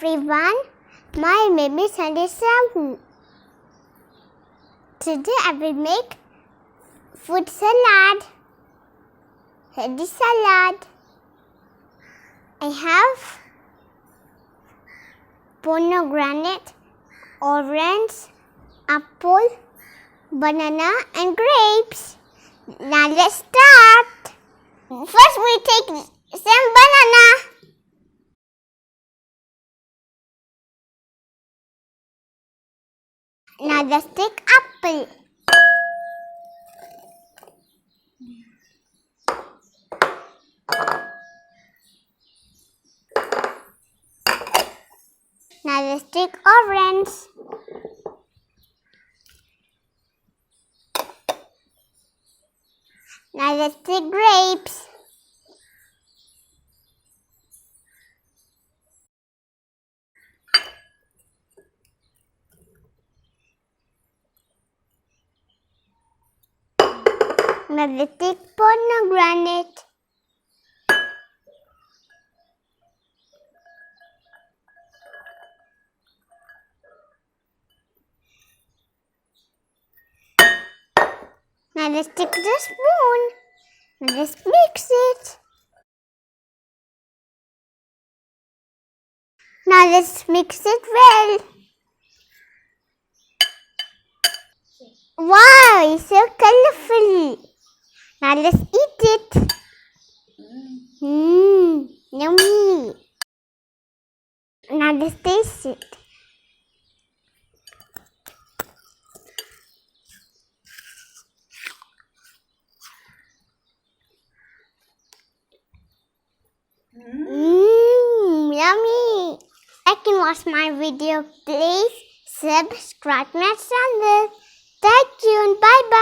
everyone, my name is Hanith. Today I will make fruit salad, healthy salad. I have pomegranate, orange, apple, banana and grapes. Now let's start. First we take some banana. Now let's take apple. Now let's take orange. Now let's take grapes. Now let's take pomegranate. Now let's take the spoon. Now let's mix it. Now let's mix it well. Wow, it's so colorful. Now let's eat it. Yummy. Now let's taste it. Yummy. Like and watch my video, please subscribe my channel. Stay tuned. Bye bye.